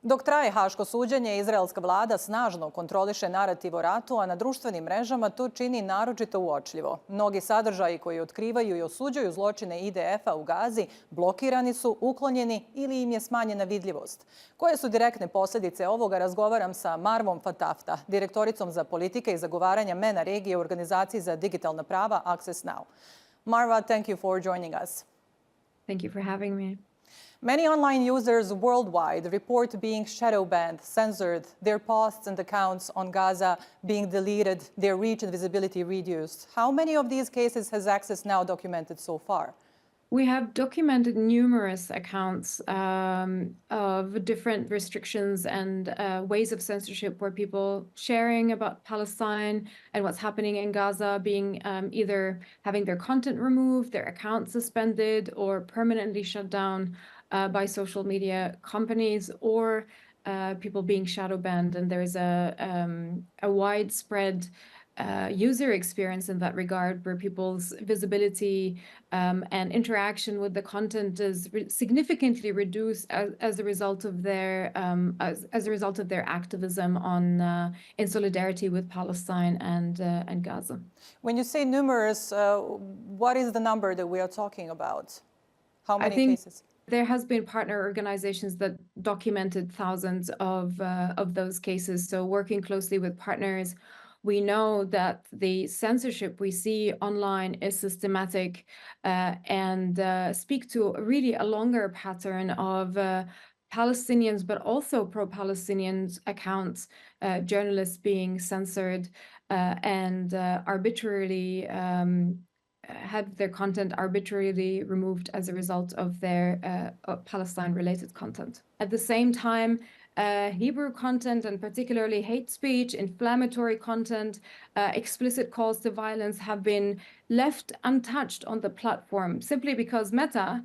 Dok traje haško suđenje, izraelska vlada snažno kontroliše narativ o ratu, a na društvenim mrežama to čini naročito uočljivo. Mnogi sadržaji koji otkrivaju i osuđuju zločine IDF-a u Gazi blokirani su, uklonjeni ili im je smanjena vidljivost. Koje su direktne posljedice ovoga, razgovaram sa Marvom Fatafta, direktoricom za politike i zagovaranja MENA regije u organizaciji za digitalna prava Access Now. Marva, thank you for joining us. Thank you for having me. Many online users worldwide report being shadow banned, censored, their posts and accounts on Gaza being deleted, their reach and visibility reduced. How many of these cases has Access Now documented so far? We have documented numerous accounts of different restrictions and ways of censorship where people sharing about Palestine and what's happening in Gaza being either having their content removed, their accounts suspended, or permanently shut down by social media companies, or people being shadow banned. And there's a widespread user experience in that regard, where people's visibility and interaction with the content is significantly reduced as a result of their activism on in solidarity with Palestine and Gaza. When you say numerous, what is the number that we are talking about? How many cases? There has been partner organizations that documented thousands of those cases. So working closely with partners, we know that the censorship we see online is systematic and speak to really a longer pattern of Palestinians, but also pro-Palestinian accounts, journalists being censored and arbitrarily had their content arbitrarily removed as a result of their Palestine-related content. At the same time, Hebrew content, and particularly hate speech, inflammatory content, explicit calls to violence have been left untouched on the platform simply because Meta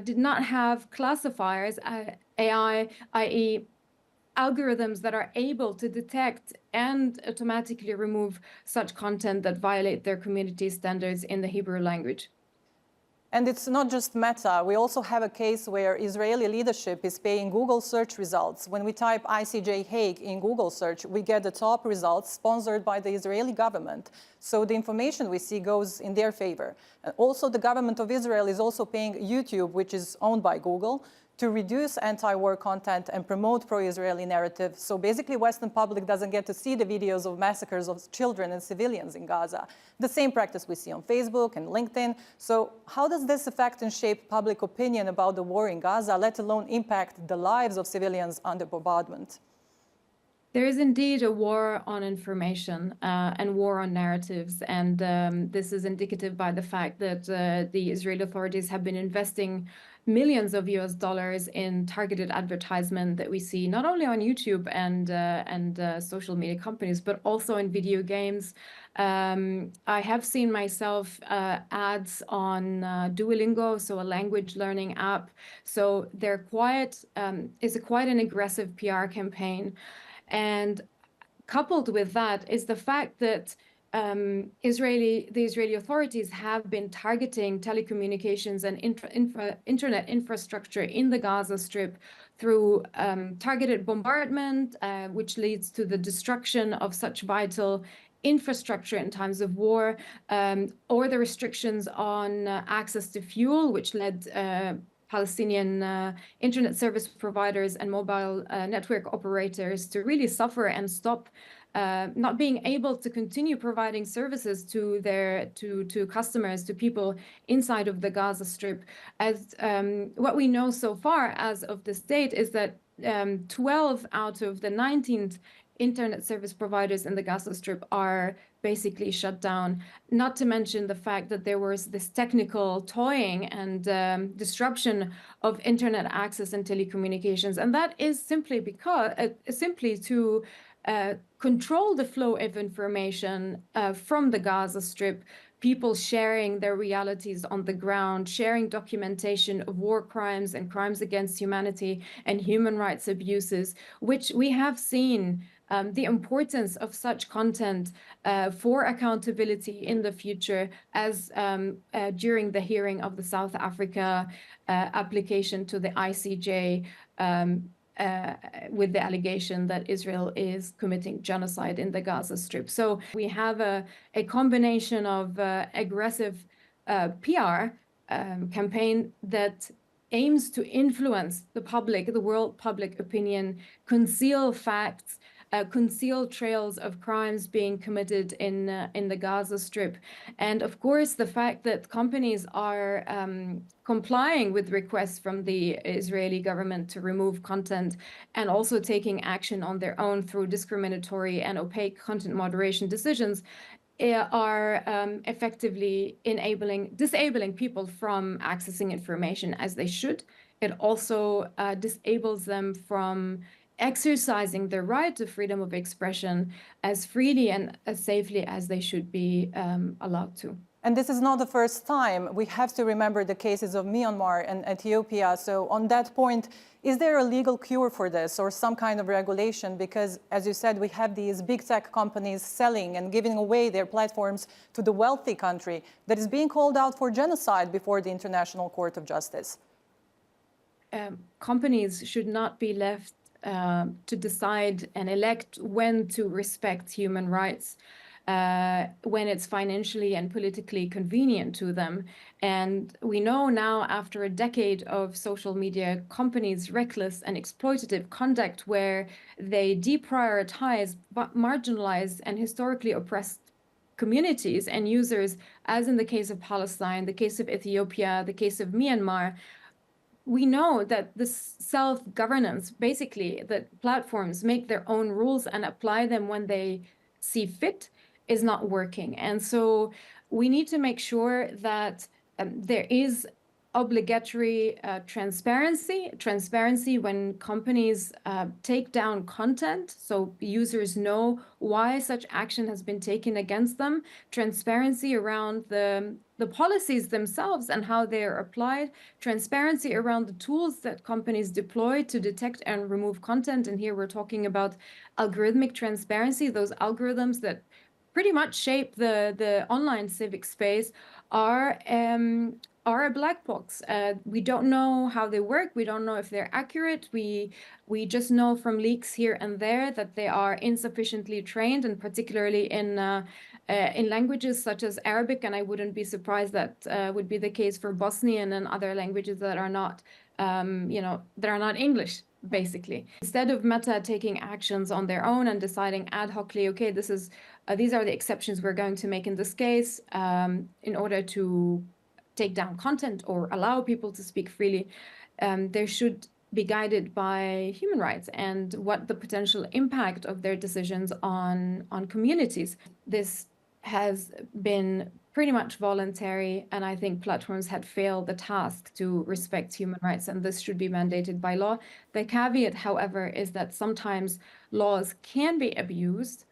did not have classifiers, AI, i.e. algorithms that are able to detect and automatically remove such content that violate their community standards in the Hebrew language. And it's not just Meta. We also have a case where Israeli leadership is paying Google search results. When we type ICJ Hague in Google search, we get the top results sponsored by the Israeli government. So the information we see goes in their favor. And also the government of Israel is also paying YouTube, which is owned by Google, to reduce anti-war content and promote pro-Israeli narrative. So basically, Western public doesn't get to see the videos of massacres of children and civilians in Gaza. The same practice we see on Facebook and LinkedIn. So how does this affect and shape public opinion about the war in Gaza, let alone impact the lives of civilians under bombardment? There is indeed a war on information and war on narratives. And this is indicative by the fact that the Israeli authorities have been investing millions of US dollars in targeted advertisement that we see not only on YouTube and social media companies, but also in video games. I have seen myself ads on Duolingo, so a language learning app. So they're quite an aggressive PR campaign. And coupled with that is the fact that the Israeli authorities have been targeting telecommunications and internet infrastructure in the Gaza Strip through targeted bombardment, which leads to the destruction of such vital infrastructure in times of war, or the restrictions on access to fuel, which led Palestinian internet service providers and mobile network operators to really suffer and stop not being able to continue providing services to customers, to people inside of the Gaza Strip. As what we know so far as of this date is that 12 out of the 19 internet service providers in the Gaza Strip are basically shut down, not to mention the fact that there was this technical toying and disruption of internet access and telecommunications. And that is simply to control the flow of information from the Gaza Strip, people sharing their realities on the ground, sharing documentation of war crimes and crimes against humanity and human rights abuses, which we have seen the importance of such content for accountability in the future, as during the hearing of the South Africa application to the ICJ with the allegation that Israel is committing genocide in the Gaza Strip. So we have a combination of aggressive PR campaign that aims to influence the public, the world public opinion, conceal facts, conceal trails of crimes being committed in the Gaza Strip. And of course, the fact that companies are complying with requests from the Israeli government to remove content and also taking action on their own through discriminatory and opaque content moderation decisions are effectively disabling people from accessing information as they should. It also disables them from exercising their right to freedom of expression as freely and as safely as they should be allowed to. And this is not the first time. We have to remember the cases of Myanmar and Ethiopia. So on that point, is there a legal cure for this or some kind of regulation? Because, as you said, we have these big tech companies selling and giving away their platforms to the wealthy country that is being called out for genocide before the International Court of Justice. Companies should not be left to decide and elect when to respect human rights when it's financially and politically convenient to them. And we know now, after a decade of social media companies' reckless and exploitative conduct where they deprioritize marginalized and historically oppressed communities and users, as in the case of Palestine, the case of Ethiopia, the case of Myanmar, we know that this self-governance, basically, that platforms make their own rules and apply them when they see fit, is not working. And so we need to make sure that there is obligatory transparency when companies take down content, so users know why such action has been taken against them, transparency around the policies themselves and how they are applied, transparency around the tools that companies deploy to detect and remove content. And here we're talking about algorithmic transparency. Those algorithms that pretty much shape the online civic space are a black box. We don't know how they work. We don't know if they're accurate. We just know from leaks here and there that they are insufficiently trained, and particularly in languages such as Arabic. And I wouldn't be surprised that would be the case for Bosnian and other languages that are not, that are not English, basically. Instead of Meta taking actions on their own and deciding ad hocly, okay, these are the exceptions we're going to make in this case in order to take down content or allow people to speak freely, they should be guided by human rights and what the potential impact of their decisions on communities. This has been pretty much voluntary, and I think platforms had failed the task to respect human rights, and this should be mandated by law. The caveat, however, is that sometimes laws can be abused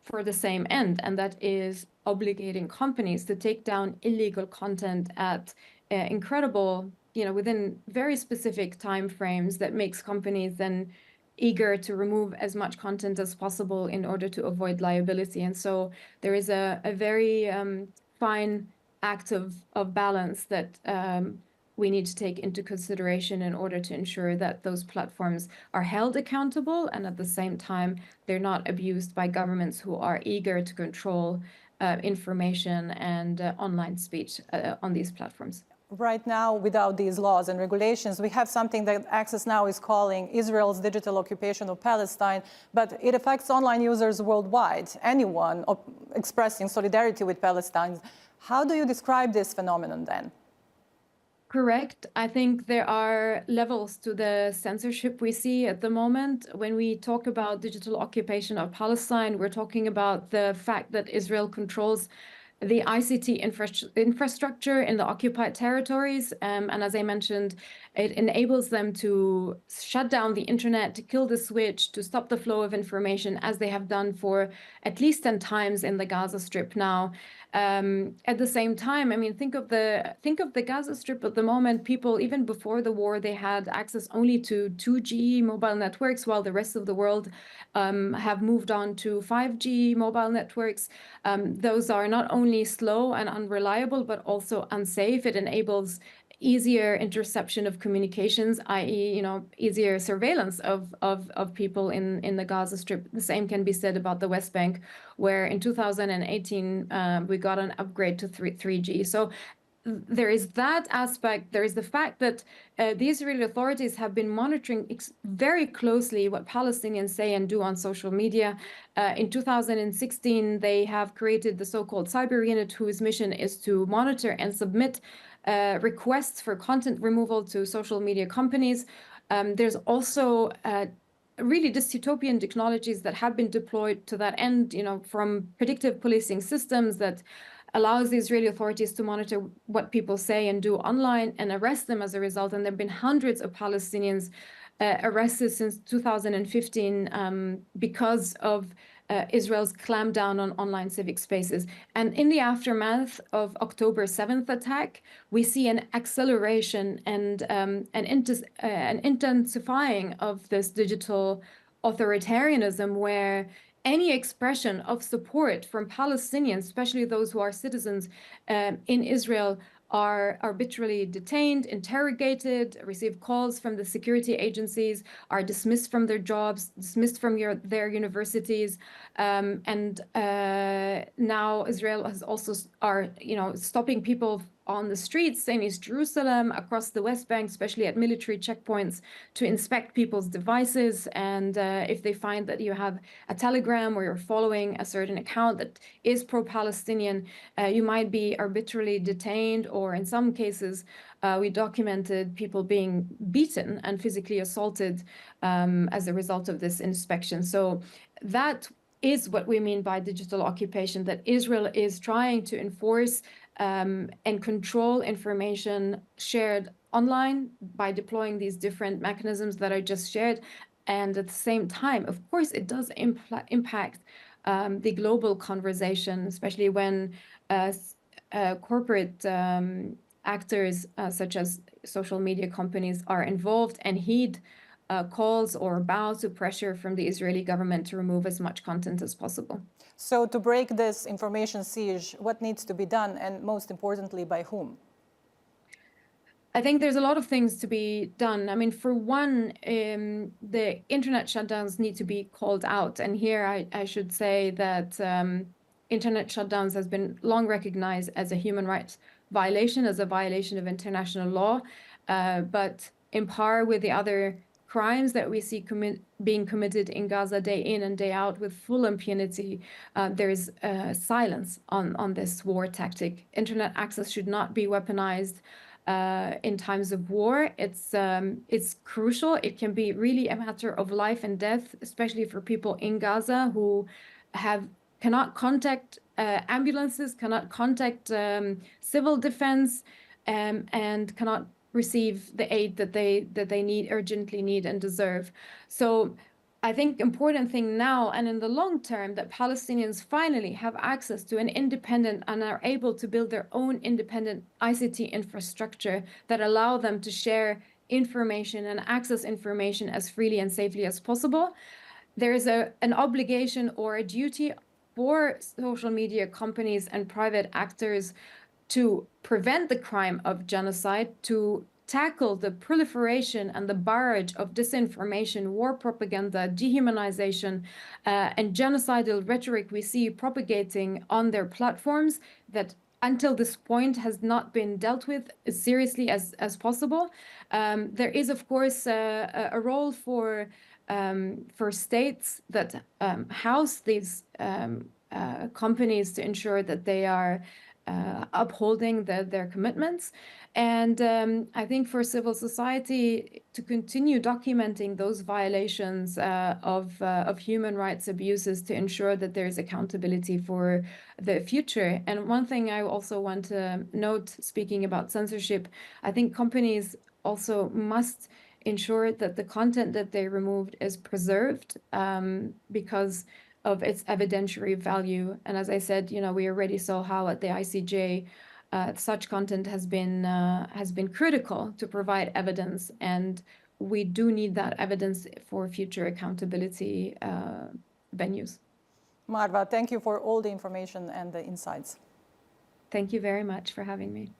for the same end, and that is obligating companies to take down illegal content at incredible, within very specific time frames that makes companies then eager to remove as much content as possible in order to avoid liability. And so there is a very fine act of balance that we need to take into consideration in order to ensure that those platforms are held accountable, and at the same time, they're not abused by governments who are eager to control information and online speech on these platforms. Right now, without these laws and regulations, we have something that Access Now is calling Israel's digital occupation of Palestine, but it affects online users worldwide, anyone expressing solidarity with Palestine. How do you describe this phenomenon then? Correct. I think there are levels to the censorship we see at the moment. When we talk about digital occupation of Palestine, we're talking about the fact that Israel controls the ICT infrastructure in the occupied territories. And as I mentioned, it enables them to shut down the internet, to kill the switch, to stop the flow of information, as they have done for at least 10 times in the Gaza Strip now. At the same time, I mean, think of the Gaza Strip at the moment. People, even before the war, they had access only to 2G mobile networks, while the rest of the world have moved on to 5G mobile networks. Those are not only slow and unreliable, but also unsafe. It enables easier interception of communications, i.e., easier surveillance of people in the Gaza Strip. The same can be said about the West Bank, where in 2018 we got an upgrade to 3G. So there is that aspect. There is the fact that the Israeli authorities have been monitoring very closely what Palestinians say and do on social media. In 2016, they have created the so-called cyber unit, whose mission is to monitor and submit requests for content removal to social media companies. There's also really dystopian technologies that have been deployed to that end, from predictive policing systems that allows the Israeli authorities to monitor what people say and do online and arrest them as a result. And there have been hundreds of Palestinians arrested since 2015 because of Israel's clampdown on online civic spaces. And in the aftermath of October 7th attack, we see an acceleration and an intensifying of this digital authoritarianism, where any expression of support from Palestinians, especially those who are citizens in Israel, are arbitrarily detained, interrogated, receive calls from the security agencies, are dismissed from their jobs, dismissed from their universities. And now Israel has also stopping people on the streets in East Jerusalem, across the West Bank, especially at military checkpoints, to inspect people's devices. And if they find that you have a telegram or you're following a certain account that is pro-Palestinian, you might be arbitrarily detained, or in some cases, we documented people being beaten and physically assaulted as a result of this inspection. So that is what we mean by digital occupation, that Israel is trying to enforce and control information shared online by deploying these different mechanisms that I just shared. And at the same time, of course, it does impact the global conversation, especially when corporate actors such as social media companies are involved and heed calls or bow to pressure from the Israeli government to remove as much content as possible. So to break this information siege, what needs to be done, and most importantly, by whom? I think there's a lot of things to be done. I mean, for one, the internet shutdowns need to be called out. And here I should say that internet shutdowns has been long recognized as a human rights violation, as a violation of international law. But in par with the other crimes that we see being committed in Gaza day in and day out with full impunity, there is silence on this war tactic. Internet access should not be weaponized in times of war. It's crucial. It can be really a matter of life and death, especially for people in Gaza who cannot contact ambulances, cannot contact civil defense, and cannot receive the aid that they urgently need and deserve. So I think important thing now and in the long term, that Palestinians finally have access to an independent and are able to build their own independent ICT infrastructure that allow them to share information and access information as freely and safely as possible. There is an obligation or a duty for social media companies and private actors to prevent the crime of genocide, to tackle the proliferation and the barrage of disinformation, war propaganda, dehumanization, and genocidal rhetoric we see propagating on their platforms that until this point has not been dealt with as seriously as possible. There is, of course, a role for states that house these companies to ensure that they are upholding their commitments. And I think for civil society to continue documenting those violations of human rights abuses to ensure that there is accountability for the future. And one thing I also want to note, speaking about censorship, I think companies also must ensure that the content that they removed is preserved because of its evidentiary value. And as I said, we already saw how at the ICJ such content has been critical to provide evidence, and we do need that evidence for future accountability venues. Marwa, thank you for all the information and the insights. Thank you very much for having me.